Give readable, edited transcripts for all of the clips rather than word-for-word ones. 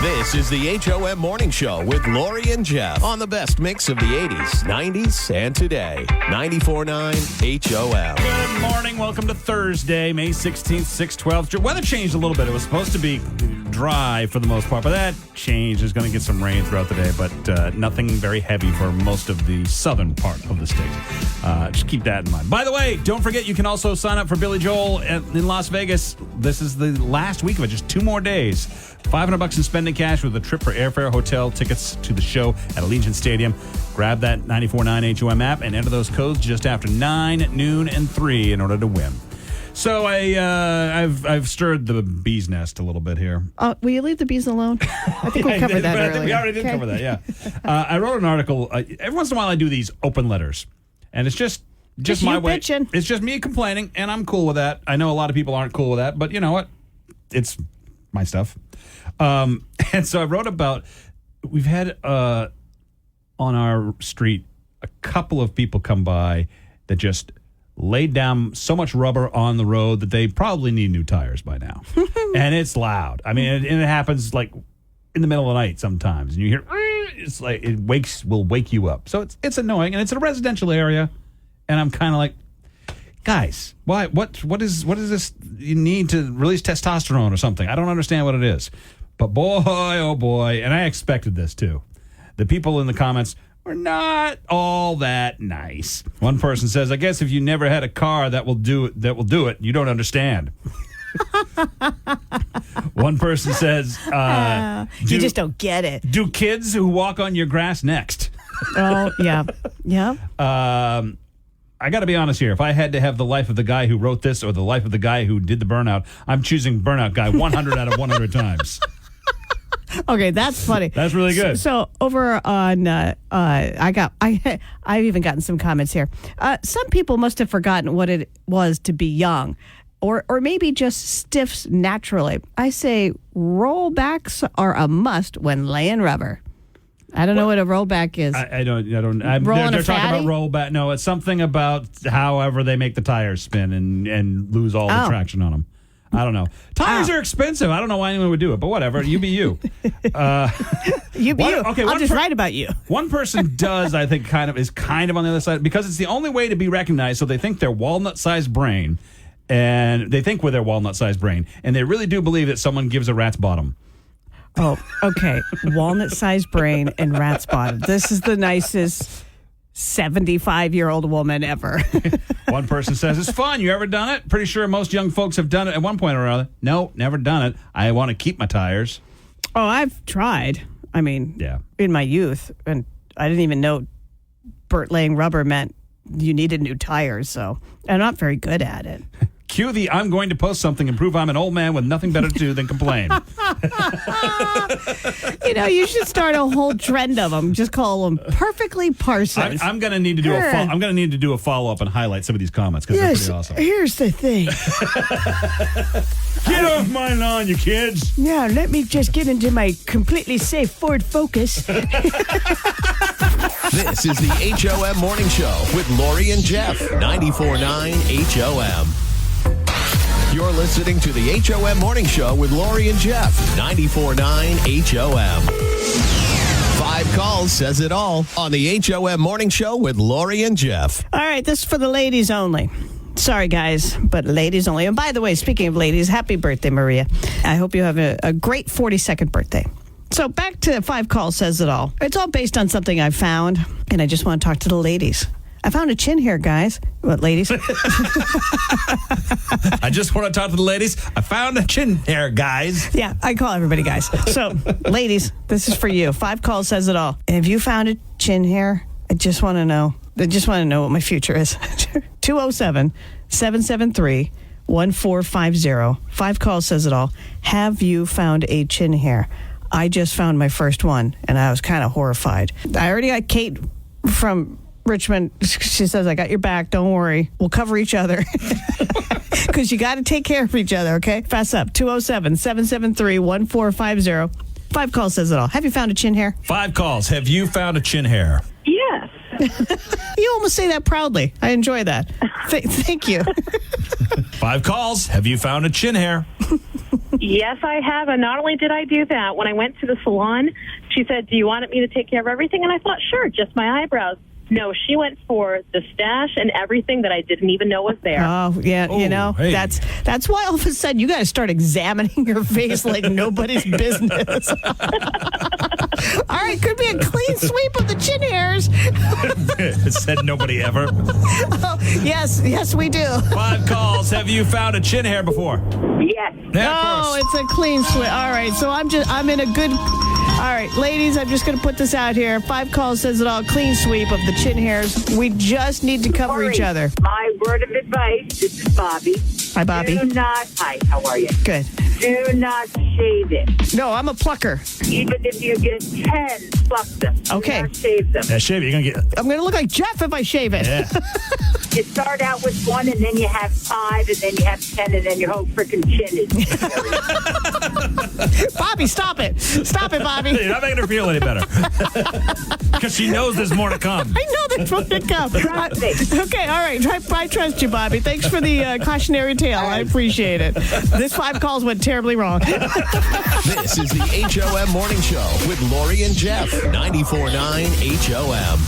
This is the HOM Morning Show with Lori and Jeff on the best mix of the 80s, 90s, and today. 94.9 HOM. Good morning. Welcome to Thursday, May 16th, 6:12. Weather changed a little bit. It was supposed to be dry for the most part, but that changed. There's going to get some rain throughout the day, but nothing very heavy for most of the southern part of the state. Just keep that in mind. By the way, don't forget you can also sign up for Billy Joel in Las Vegas. This is the last week of it, just 2 more days. $500 in spending cash with a trip for airfare, hotel, tickets to the show at Allegiant Stadium. Grab that 94.9 HOM app and enter those codes just after 9, noon, and 3 in order to win. So I've stirred the bee's nest a little bit here. Will you leave the bees alone? I think we covered that earlier. I think we already did cover that, yeah. I wrote an article. Every once in a while I do these open letters, and it's just my way. Bitching. It's just me complaining, and I'm cool with that. I know a lot of people aren't cool with that, but you know what? It's my stuff. And so I wrote about, we've had on our street a couple of people come by that just laid down so much rubber on the road that they probably need new tires by now. And it's loud. I mean, and it happens like in the middle of the night sometimes, and you hear, it's like will wake you up. So it's annoying, and it's in a residential area, and I'm kind of like, guys, why? What is this? You need to release testosterone or something. I don't understand what it is. But boy, oh boy, and I expected this too. The people in the comments were not all that nice. One person says, "I guess if you never had a car that will do it, you don't understand." One person says, "You just don't get it." Do kids who walk on your grass next? Oh yeah, yeah. I got to be honest here. If I had to have the life of the guy who wrote this or the life of the guy who did the burnout, I'm choosing burnout guy 100 out of 100 times. Okay, that's funny. That's really good. So over on, I've even gotten some comments here. Some people must have forgotten what it was to be young, or maybe just stiffs naturally. I say rollbacks are a must when laying rubber. I don't know what a rollback is. I don't. They're talking about rollback. No, it's something about however they make the tires spin and lose all the traction on them. I don't know. Tires are expensive. I don't know why anyone would do it, but whatever. You be you. You be you. Okay, I'll just write about you. One person does, I think, is kind of on the other side because it's the only way to be recognized. So they think they're walnut-sized brain, and they think with their walnut-sized brain, and they really do believe that someone gives a rat's bottom. Oh, okay. Walnut-sized brain and rat's bottom. This is the nicest 75-year-old woman ever. One person says, it's fun. You ever done it? Pretty sure most young folks have done it at one point or another. No, never done it. I want to keep my tires. Oh, I've tried. I mean, in my youth. And I didn't even know laying rubber meant you needed new tires. So I'm not very good at it. Cue the I'm going to post something and prove I'm an old man with nothing better to do than complain. You should start a whole trend of them. Just call them Perfectly Parsons. I'm going to need to do I'm going to need to do a follow-up and highlight some of these comments because they're pretty awesome. Here's the thing. Get off my lawn, you kids. Yeah, let me just get into my completely safe Ford Focus. This is the HOM Morning Show with Lori and Jeff. 94.9 HOM. You're listening to the HOM Morning Show with Lori and Jeff. 94.9 HOM. 5 calls says it all on the HOM Morning Show with Lori and Jeff. All right, this is for the ladies only. Sorry, guys, but ladies only. And by the way, speaking of ladies, happy birthday, Maria. I hope you have a great 42nd birthday. So back to 5 calls says it all. It's all based on something I found, and I just want to talk to the ladies. I found a chin hair, guys. What, ladies? I just want to talk to the ladies. I found a chin hair, guys. Yeah, I call everybody guys. So, ladies, this is for you. 5 calls says it all. Have you found a chin hair? I just want to know. I just want to know what my future is. 207-773-1450. 5 calls says it all. Have you found a chin hair? I just found my first one, and I was kind of horrified. I already got Kate from Richmond. She says, I got your back. Don't worry. We'll cover each other. Because you got to take care of each other, okay? Fast up. 207-773-1450. 5 calls says it all. Have you found a chin hair? 5 calls. Have you found a chin hair? Yes. You almost say that proudly. I enjoy that. Thank you. 5 calls. Have you found a chin hair? Yes, I have. And not only did I do that, when I went to the salon, she said, do you want me to take care of everything? And I thought, sure, just my eyebrows. No, she went for the stash and everything that I didn't even know was there. Oh, yeah, Oh, you know, hey. that's why all of a sudden you got to start examining your face like nobody's business. All right, could be a clean sweep of the chin hairs. It said nobody ever. Oh, yes, we do. 5 calls. Have you found a chin hair before? Yes. Yeah, of Oh, course. it's a clean sweep. All right, so I'm in a good. All right, ladies, I'm just going to put this out here. 5 calls says it all. Clean sweep of the chin hairs. We just need to cover each other. My word of advice, this is Bobby. Hi, Bobby. Hi, how are you? Good. Do not shave it. No, I'm a plucker. Even if you get 10, pluck them. Okay. Do not shave them. Yeah, shave it. You're going to get... I'm going to look like Jeff if I shave it. Yeah. You start out with 1, and then you have 5, and then you have 10, and then your whole freaking chin is... Bobby, stop it. Stop it, Bobby. You're not making her feel any better. Because she knows there's more to come. I know that's what to come. Trust me. Okay, all right. I trust you, Bobby. Thanks for the cautionary tale. I appreciate it. This 5 calls went terribly wrong. This is the HOM Morning Show with Lori and Jeff. 94.9 HOM.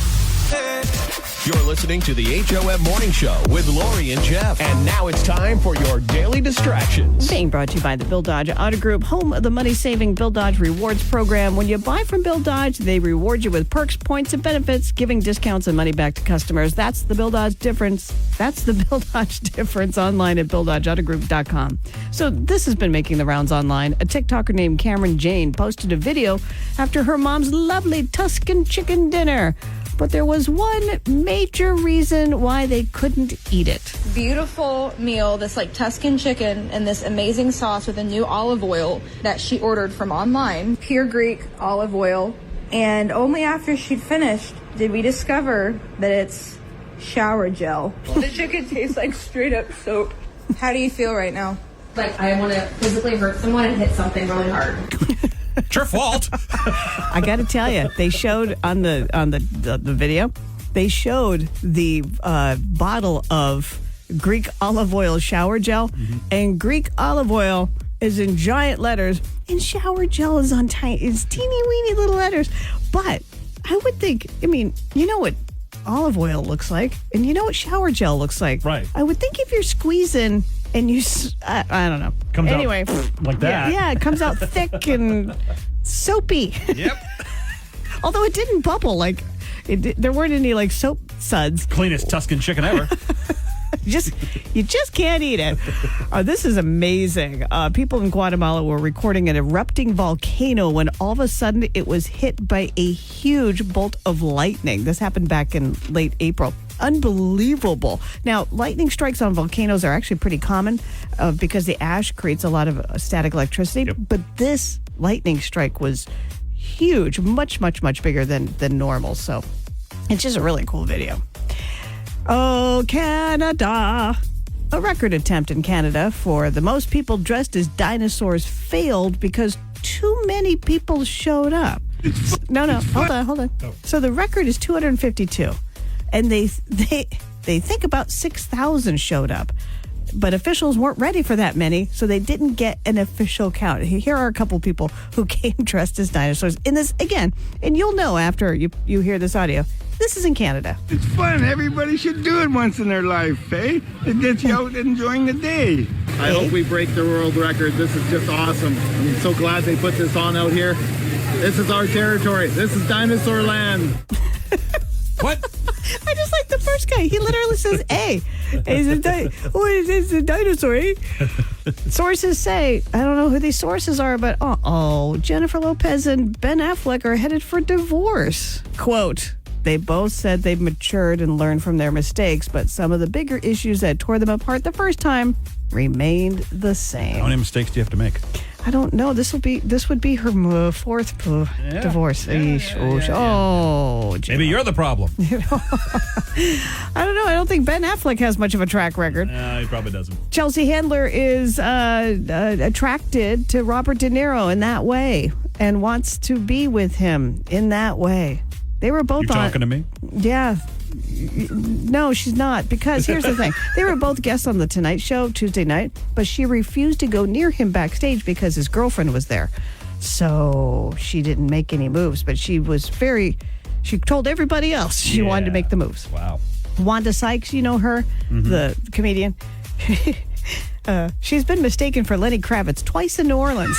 You're listening to the HOM Morning Show with Lori and Jeff. And now it's time for your daily distractions. Being brought to you by the Bill Dodge Auto Group, home of the money-saving Bill Dodge Rewards program. When you buy from Bill Dodge, they reward you with perks, points, and benefits, giving discounts and money back to customers. That's the Bill Dodge difference. That's the Bill Dodge difference online at BillDodgeAutoGroup.com. So this has been making the rounds online. A TikToker named Cameron Jane posted a video after her mom's lovely Tuscan chicken dinner. But there was one major reason why they couldn't eat it. Beautiful meal, this like Tuscan chicken and this amazing sauce with a new olive oil that she ordered from online. Pure Greek olive oil. And only after she'd finished did we discover that it's shower gel. The chicken tastes like straight up soap. How do you feel right now? Like I want to physically hurt someone and hit something really hard. It's your fault. I got to tell you, they showed on the video, they showed the bottle of Greek olive oil shower gel, and Greek olive oil is in giant letters, and shower gel is on teeny weeny little letters. But I would think, I mean, you know what olive oil looks like, and you know what shower gel looks like. Right. I would think if you're squeezing and you, I don't know. Comes out anyway, like that. Yeah, it comes out thick and soapy. Yep. Although it didn't bubble, like there weren't any like soap suds. Cleanest Tuscan chicken ever. You just can't eat it. This is amazing. People in Guatemala were recording an erupting volcano when all of a sudden it was hit by a huge bolt of lightning. This happened back in late April. Unbelievable. Now, lightning strikes on volcanoes are actually pretty common because the ash creates a lot of static electricity. Yep. But this lightning strike was huge, much, much, much bigger than normal. So it's just a really cool video. Oh, Canada. A record attempt in Canada for the most people dressed as dinosaurs failed because too many people showed up. No, hold on. So the record is 252. And they think about 6,000 showed up. But officials weren't ready for that many, so they didn't get an official count. Here are a couple people who came dressed as dinosaurs in this, again, and you'll know after you hear this audio. This is in Canada. It's fun. Everybody should do it once in their life, eh? It gets you out enjoying the day. I hope we break the world record. This is just awesome. I'm so glad they put this on out here. This is our territory. This is dinosaur land. What? I just like the first guy. He literally says A. It's a dinosaur, eh? Sources say, I don't know who these sources are, but Jennifer Lopez and Ben Affleck are headed for divorce. Quote, they both said they've matured and learned from their mistakes, but some of the bigger issues that tore them apart the first time remained the same. How many mistakes do you have to make? I don't know. This would be her fourth divorce. Oh, Maybe you're the problem. I don't know. I don't think Ben Affleck has much of a track record. No, he probably doesn't. Chelsea Handler is attracted to Robert De Niro in that way and wants to be with him in that way. They were both You talking to me? Yeah. No, she's not. Because here's the thing. They were both guests on The Tonight Show Tuesday night, but she refused to go near him backstage because his girlfriend was there. So she didn't make any moves, but she told everybody else she wanted to make the moves. Wow. Wanda Sykes, you know her, the comedian. She's been mistaken for Lenny Kravitz twice in New Orleans.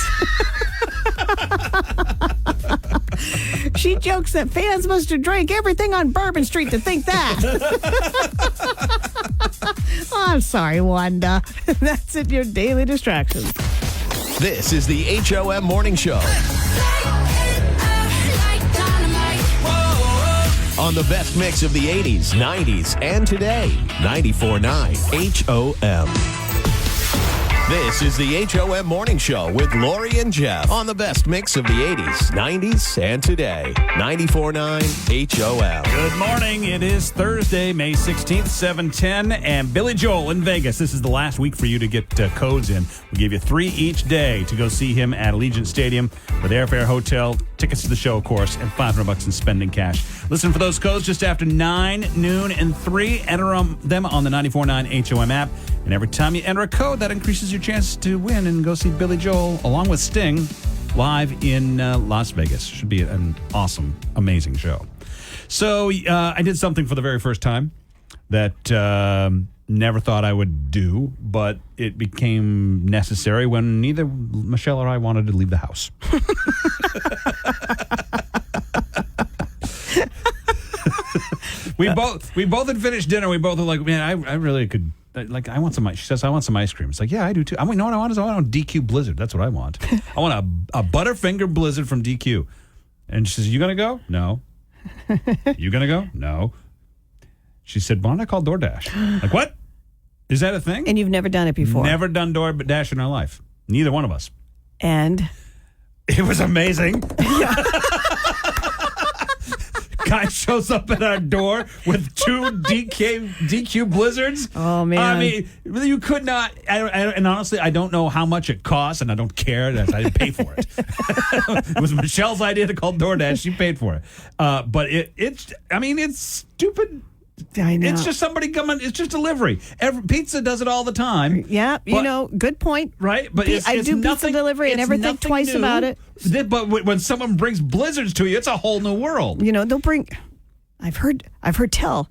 She jokes that fans must have drank everything on Bourbon Street to think that. Oh, I'm sorry, Wanda. That's it, your daily distraction. This is the HOM Morning Show. On the best mix of the 80s, 90s, and today. 94.9 HOM. This is the HOM Morning Show with Lori and Jeff on the best mix of the 80s, 90s, and today. 94.9 HOM. Good morning. It is Thursday, May 16th, 7:10, and Billy Joel in Vegas. This is the last week for you to get codes in. We give you 3 each day to go see him at Allegiant Stadium with airfare, hotel, tickets to the show, of course, and $500 in spending cash. Listen for those codes just after 9, noon, and 3. Enter them on the 94.9 HOM app. And every time you enter a code, that increases your chances to win and go see Billy Joel along with Sting live in Las Vegas. Should be an awesome, amazing show. So I did something for the very first time that never thought I would do, but it became necessary when neither Michelle or I wanted to leave the house. We both had finished dinner. We both were like, man, I really could. Like, I want some. She says, I want some ice cream. It's like, yeah, I do too. You know what I want? I want a DQ Blizzard. That's what I want. I want a Butterfinger Blizzard from DQ. And she says, you gonna go? No. You gonna go? No. She said, why don't I call DoorDash? Like, what? Is that a thing? And you've never done it before? Never done DoorDash in our life. Neither one of us. And? It was amazing. Guy shows up at our door with 2 DQ Blizzards. Oh, man. I mean, you could not. And honestly, I don't know how much it costs, and I don't care. I didn't pay for it. It was Michelle's idea to call DoorDash. She paid for it. But it's stupid. I know. It's just somebody coming. It's just delivery. Pizza does it all the time. Yeah, good point. Right? But I do pizza delivery and never think twice about it. But when someone brings Blizzards to you, it's a whole new world. They'll bring. I've heard tell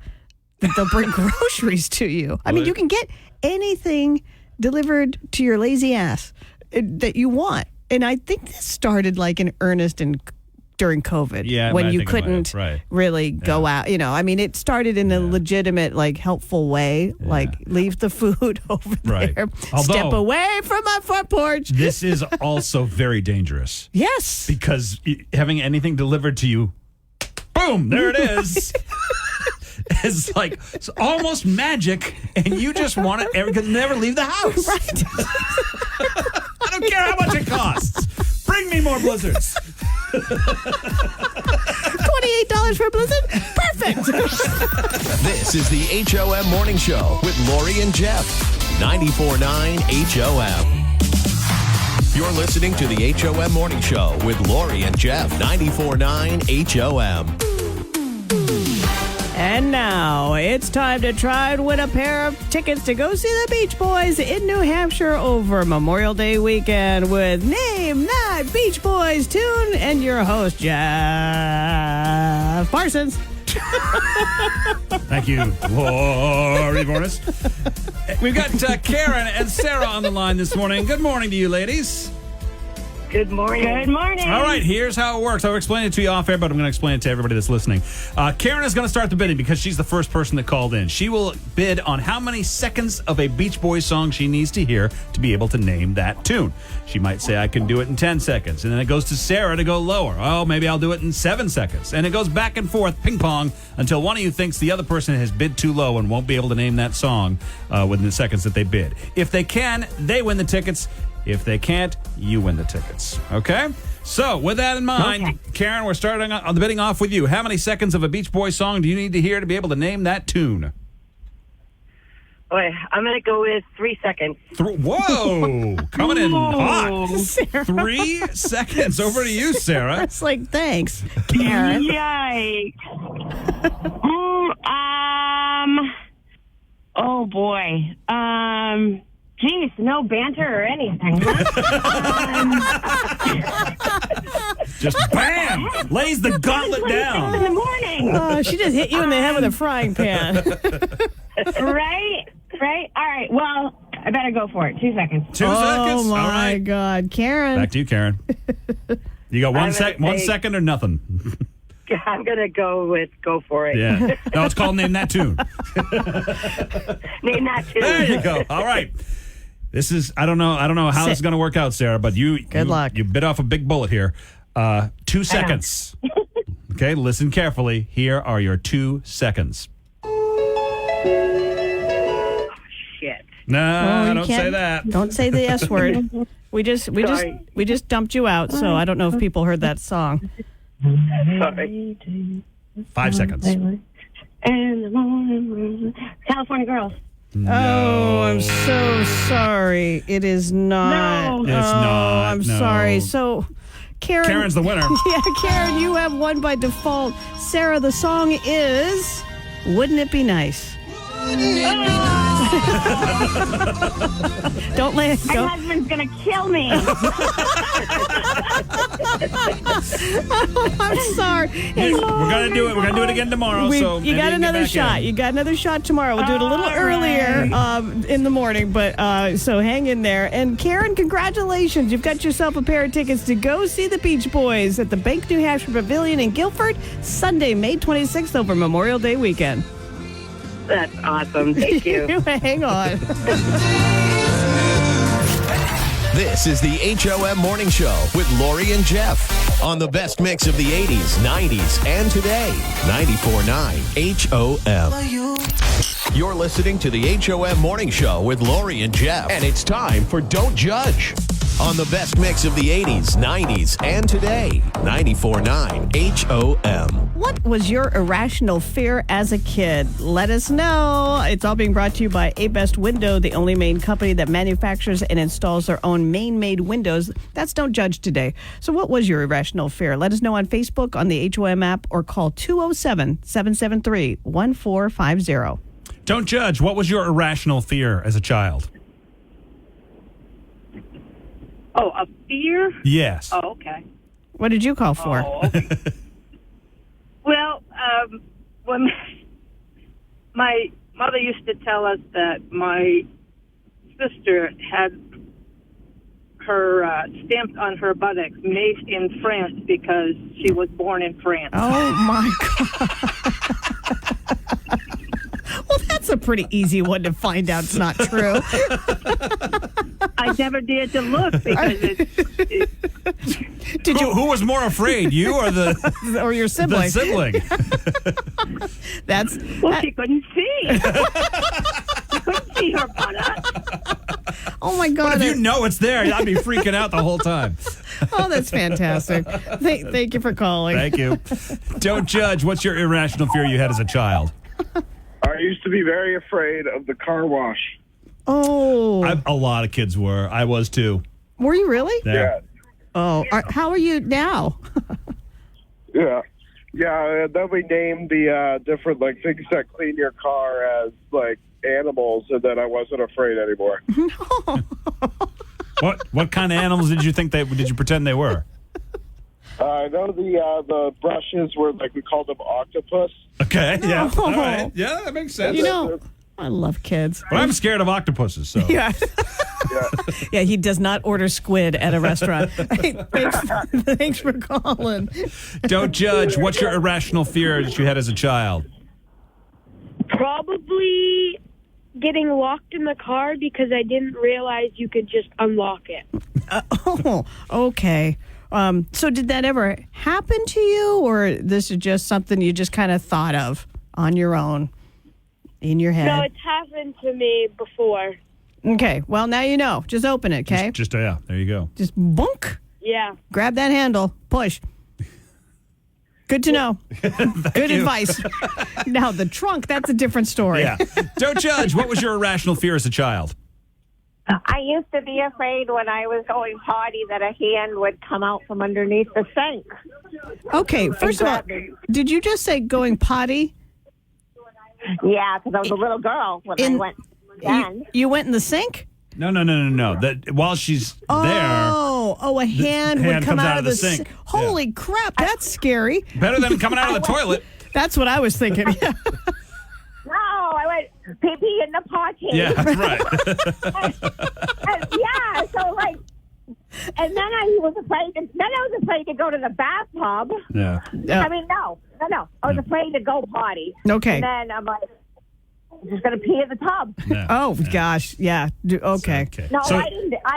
that they'll bring groceries to you. I mean, you can get anything delivered to your lazy ass that you want. And I think this started like in earnest during COVID, when you couldn't really go out. It started in a legitimate, helpful way, leave the food over there, step away from my front porch. This is also very dangerous. Yes. Because having anything delivered to you, boom, there it is. It's almost magic, and you just want to never leave the house. Right. I don't care how much it costs. Bring me more Blizzards. $28 for a Blizzard? Perfect. This is the HOM Morning Show with Lori and Jeff. 94.9 HOM. You're listening to the HOM Morning Show with Lori and Jeff. 94.9 HOM. And now it's time to try and win a pair of tickets to go see the Beach Boys in New Hampshire over Memorial Day weekend with Name That Beach Boys tune and your host, Jeff Parsons. Thank you, Lori Morris. We've got Karen and Sarah on the line this morning. Good morning to you, ladies. Good morning. Good morning. All right, here's how it works. I'll explain it to you off air, but I'm going to explain it to everybody that's listening. Karen is going to start the bidding because she's the first person that called in. She will bid on how many seconds of a Beach Boys song she needs to hear to be able to name that tune. She might say, I can do it in 10 seconds. And then it goes to Sarah to go lower. Oh, maybe I'll do it in 7 seconds. And it goes back and forth, ping pong, until one of you thinks the other person has bid too low and won't be able to name that song within the seconds that they bid. If they can, they win the tickets. If they can't, you win the tickets. Okay? So, with that in mind, Karen, we're starting on the bidding off with you. How many seconds of a Beach Boys song do you need to hear to be able to name that tune? Okay, I'm going to go with 3 seconds. Whoa! Coming in hot. Sarah. 3 seconds. Over to you, Sarah. It's thanks, Karen. Yikes. Oh boy. Geez, no banter or anything. Just bam! Lays the gauntlet in down. the morning. She just hit you in the head with a frying pan. Right? All right. Well, I better go for it. 2 seconds. 2 seconds. Oh my All right. God, Karen. Back to you, Karen. You got I'm 1 second or nothing. I'm gonna go for it. Yeah. No, it's called Name That Tune. Name that too. There you go. All right. This is I don't know how this is going to work out, Sarah, but Good luck. You bit off a big bullet here. 2 seconds. Okay, listen carefully. Here are your 2 seconds. Shit. No, You don't say can't- that. Don't say the S word. We just dumped you out, so I don't know if people heard that song. Sorry. 5 seconds. And the morning, California Girls. Oh, I'm so sorry. It is not. No. It's not, I'm no. sorry. So, Karen. Karen's the winner. Yeah, Karen, you have won by default. Sarah, the song is Wouldn't It Be Nice? Don't let My go. husband's gonna kill me. I'm sorry. Hey, We're gonna do it. We're gonna do it again tomorrow. you so maybe got can get another back shot. in. You got another shot tomorrow. We'll do it a little earlier in the morning, but so hang in there. And Karen, congratulations. You've got yourself a pair of tickets to go see the Beach Boys at the Bank New Hampshire Pavilion in Guilford, Sunday, May 26th over Memorial Day weekend. That's awesome. Thank you. Hang on. This is the HOM Morning Show with Lori and Jeff on the best mix of the 80s, 90s, and today. 94.9 HOM. You're listening to the HOM Morning Show with Lori and Jeff. And it's time for Don't Judge on the best mix of the 80s, 90s, and today. 94.9 HOM. What was your irrational fear as a kid? Let us know. It's all being brought to you by A Best Window, the only Maine company that manufactures and installs their own Maine-made windows. That's Don't Judge today. So what was your irrational fear? Let us know on Facebook, on the HOM app, or call 207-773-1450. Don't judge. What was your irrational fear as a child? Oh, a fear? Yes. Oh, okay. What did you call for? Oh, okay. Well, when my mother used to tell us that my sister had her stamped on her buttocks, made in France, because she was born in France. Oh, my God. Well, that's a pretty easy one to find out it's not true. I never dared to look because Did you, Who was more afraid, you or the or your sibling? the sibling? That's she couldn't see. She couldn't see her buttocks. oh my God. But if you know it's there, I'd be freaking out the whole time. Oh, that's fantastic. Thank you for calling. Thank you. Don't judge. What's your irrational fear you had as a child? I used to be very afraid of the car wash. Oh, A lot of kids were. I was too. were you really? Yeah. Oh, how are you now? Yeah. Yeah, and then we named the different like things that clean your car as like animals, and then I wasn't afraid anymore. What kind of animals did you pretend they were? I know the brushes were like we called them octopus. Okay, yeah. Oh. All right. Yeah, that makes sense. You know, I love kids. But I'm scared of octopuses, so. Yeah. Yeah. Yeah, he does not order squid at a restaurant. Hey, thanks for calling. Don't judge. What's your irrational fear that you had as a child? Probably getting locked in the car because I didn't realize you could just unlock it. Oh, okay. So did that ever happen to you, or this is just something you just kind of thought of on your own in your head? No, it's happened to me before. Okay, well, now you know. Just open it, okay? Just yeah, there you go. Just bunk. Yeah. Grab that handle. Push. Good to know. Good advice. Now, the trunk, that's a different story. Yeah. Don't judge. What was your irrational fear as a child? I used to be afraid when I was going potty that a hand would come out from underneath the sink. Okay, first of all, did you just say going potty? Yeah, because I was a little girl when I went then. You went in the sink? No. That while she's there. Oh, a hand would come comes out of the sink. Holy crap, that's scary. Better than coming out of the toilet. That's what I was thinking. Yeah. No, I went pee-pee in the potty. Yeah, that's right. Yeah, so like, and then I was afraid to go to the bathtub. Yeah. I mean, no. I was afraid to go potty. Okay. And then I'm like, I'm just gonna pee in the tub. Yeah. Oh gosh, yeah. Okay. No, I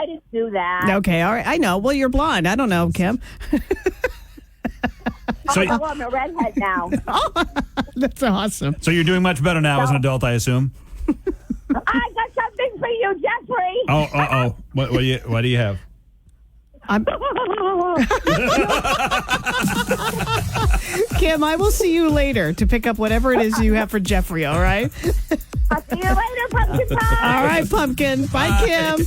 didn't do that. Okay, all right. I know. Well, you're blonde. I don't know, Kim. I'm a redhead now. Oh, that's awesome. So you're doing much better now as an adult, I assume. I got something for you, Jeffrey. Oh. What do you have? Kim, I will see you later to pick up whatever it is you have for Jeffrey, all right? I'll see you later, Pumpkin Pie. All right, Pumpkin. Bye, Kim.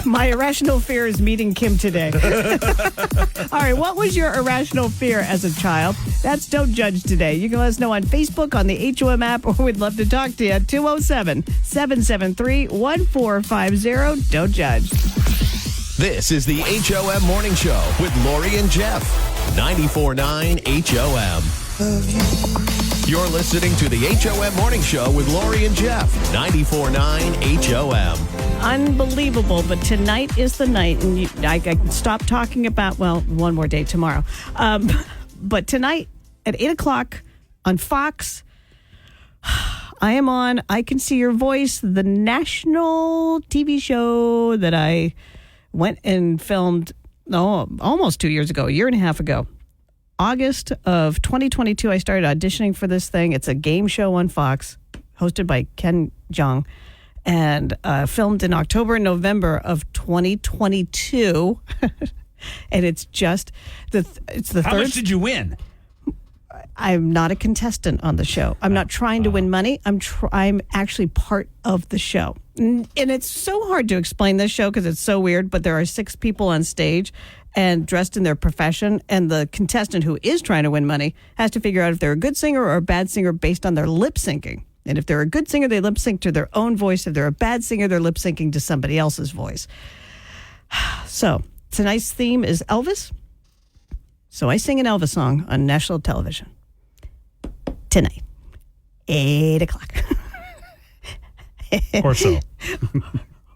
My irrational fear is meeting Kim today. All right, what was your irrational fear as a child? That's Don't Judge today. You can let us know on Facebook, on the HOM app, or we'd love to talk to you at 207-773-1450. Don't judge. This is the HOM Morning Show with Lori and Jeff. 94.9 HOM. You're listening to the HOM Morning Show with Lori and Jeff. 94.9 HOM. Unbelievable, but tonight is the night, and I can stop talking about, one more day tomorrow. But tonight at 8 o'clock on Fox, I am on I Can See Your Voice, the national TV show that I went and filmed almost 2 years ago, a year and a half ago. August of 2022, I started auditioning for this thing. It's a game show on Fox, hosted by Ken Jeong, and filmed in October and November of 2022. And it's just it's the How third. much did you win? I'm not a contestant on the show. I'm not trying to win money. I'm actually part of the show. And it's so hard to explain this show because it's so weird, but there are 6 people on stage and dressed in their profession, and the contestant who is trying to win money has to figure out if they're a good singer or a bad singer based on their lip syncing. And if they're a good singer, they lip sync to their own voice. If they're a bad singer, they're lip syncing to somebody else's voice. So tonight's theme is Elvis. So I sing an Elvis song on national television tonight, 8 o'clock. Or so.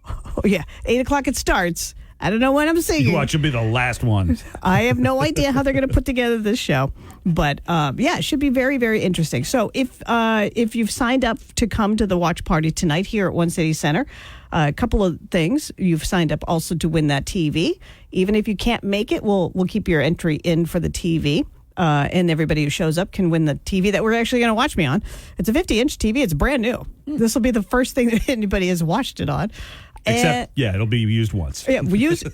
Oh, yeah, 8 o'clock it starts. I don't know when I'm singing. You watch, you'll be the last one. I have no idea how they're going to put together this show, but it should be very, very interesting. So if you've signed up to come to the watch party tonight here at One City Center, a couple of things. You've signed up also to win that TV. Even if you can't make it, we'll keep your entry in for the TV. And everybody who shows up can win the TV that we're actually going to watch me on. It's a 50-inch TV. It's brand new. This will be the first thing that anybody has watched it on. Except, it'll be used once. Yeah,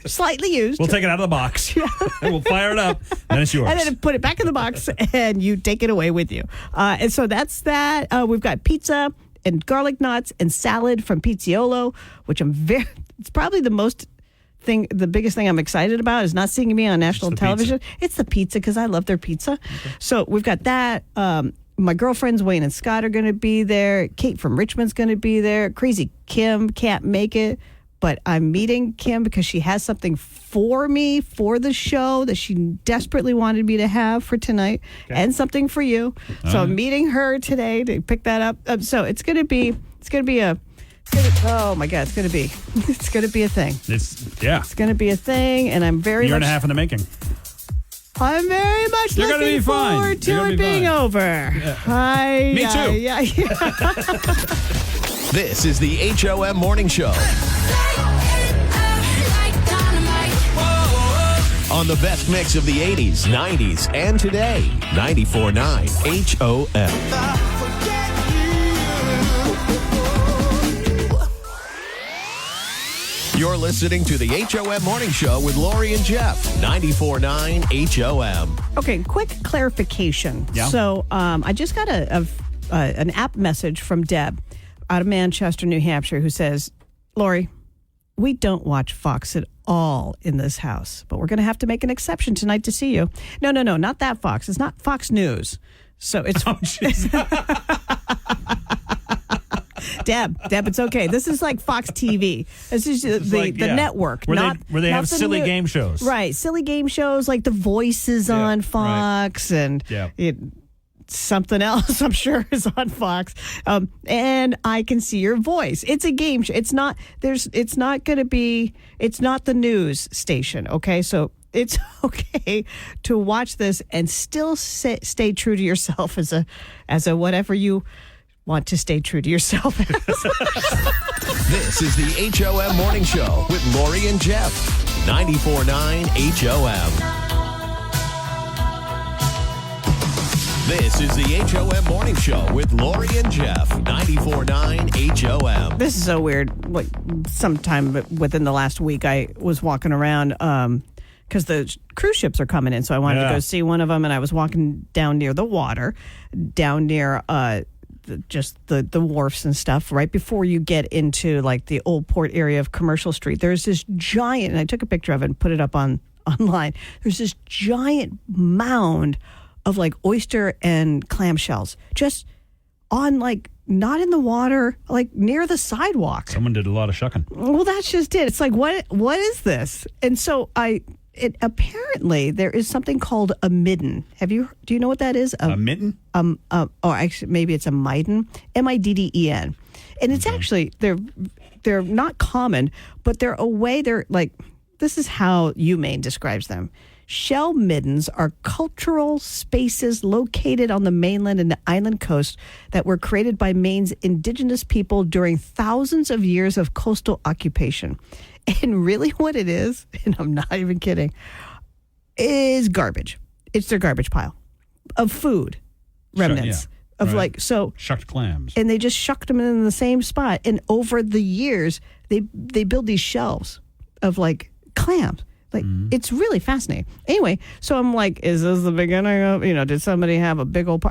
slightly used. We'll take it out of the box, and we'll fire it up, then it's yours. And then put it back in the box, and you take it away with you. And so that's that. We've got pizza and garlic knots and salad from Pizziolo, which it's probably the biggest thing I'm excited about is not seeing me on national television. Pizza. It's the pizza because I love their pizza. Okay. So we've got that. My girlfriends, Wayne and Scott, are going to be there. Kate from Richmond's going to be there. Crazy Kim can't make it, but I'm meeting Kim because she has something for me for the show that she desperately wanted me to have for tonight, and something for you. So I'm meeting her today to pick that up. So it's going to be oh my God, it's going to be a thing. It's going to be a thing, and I'm very year and a half in the making. I'm very much looking forward to it being over. Yeah. Me too. Yeah. This is the HOM Morning Show. On the best mix of the 80s, 90s, and today. 94.9 HOM. You're listening to the HOM Morning Show with Lori and Jeff. 94.9 HOM. Okay, quick clarification. Yeah. So I just got an app message from Deb out of Manchester, New Hampshire, who says, Lori, we don't watch Fox at all in this house, but we're going to have to make an exception tonight to see you. No, not that Fox. It's not Fox News. So it's... Deb, it's okay. This is like Fox TV. This is the network, where they have the silly game shows. Right, silly game shows like The Voice is on Fox and something else, I'm sure, is on Fox. And I Can See Your Voice. It's a game show. It's not the news station, okay? So it's okay to watch this and still stay true to yourself as a whatever you want to stay true to yourself as. This is the HOM Morning Show with Lori and Jeff. 94.9 HOM. This is the HOM Morning Show with Lori and Jeff. 94.9 HOM. This is so weird. Like, sometime within the last week, I was walking around because the cruise ships are coming in. So I wanted to go see one of them. And I was walking down near the water, down near just the wharfs and stuff. Right before you get into like the old port area of Commercial Street, there's this giant, and I took a picture of it and put it up online. There's this giant mound of like oyster and clam shells just on like not in the water, like near the sidewalk. Someone did a lot of shucking. Well, that's just it. It's like, what is this? And so apparently there is something called a midden. Do you know what that is? A midden? Or actually maybe it's a midden, MIDDEN. And it's actually, they're not common, but they're a way, they're like, this is how UMaine describes them. Shell middens are cultural spaces located on the mainland and the island coast that were created by Maine's indigenous people during thousands of years of coastal occupation. And really what it is, and I'm not even kidding, is garbage. It's their garbage pile of food remnants. Shucked clams. And they just shucked them in the same spot. And over the years, they build these shelves of like clams. Like, it's really fascinating. Anyway, so I'm like, is this the beginning of, did somebody have a big old,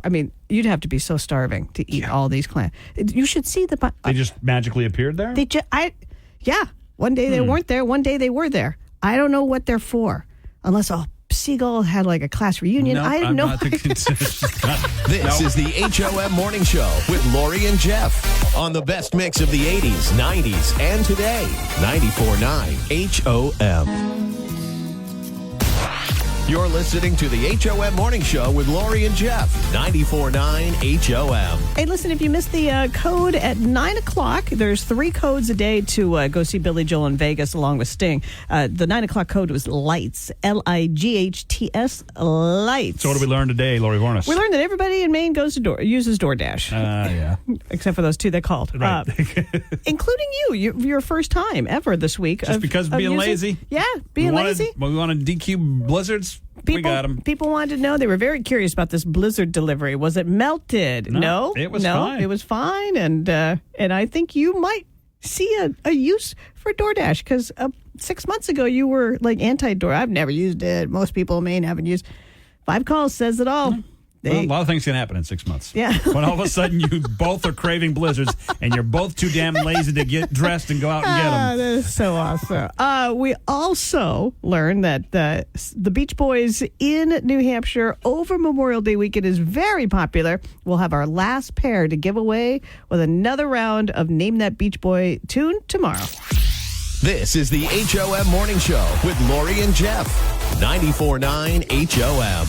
you'd have to be so starving to eat all these clams. You should see the... They just magically appeared there? One day they weren't there. One day they were there. I don't know what they're for. Unless a seagull had like a class reunion. Nope, I have no idea. This is the HOM Morning Show with Lori and Jeff on the best mix of the 80s, 90s, and today. 94.9 HOM. You're listening to the HOM Morning Show with Lori and Jeff. 94.9 HOM. Hey, listen, if you missed the code at 9 o'clock, there's 3 codes a day to go see Billy Joel in Vegas along with Sting. The 9 o'clock code was LIGHTS, LIGHTS, LIGHTS. So what did we learn today, Lori Vornis? We learned that everybody in Maine uses DoorDash. Yeah. Except for those 2 that called. Right. Including your first time ever this week. Just because of being lazy? Yeah, being lazy. We wanted DQ blizzards. We got them. People wanted to know. They were very curious about this blizzard delivery. Was it melted? No, it was fine. It was fine, and I think you might see a use for DoorDash because 6 months ago you were like anti-Door. I've never used it. Most people in Maine haven't used. 5 calls says it all. A lot of things can happen in 6 months. Yeah. When all of a sudden you both are craving blizzards and you're both too damn lazy to get dressed and go out and get them. That is so awesome. We also learned that the Beach Boys in New Hampshire over Memorial Day weekend is very popular. We'll have our last pair to give away with another round of Name That Beach Boy tune tomorrow. This is the HOM Morning Show with Lori and Jeff. 94.9 HOM.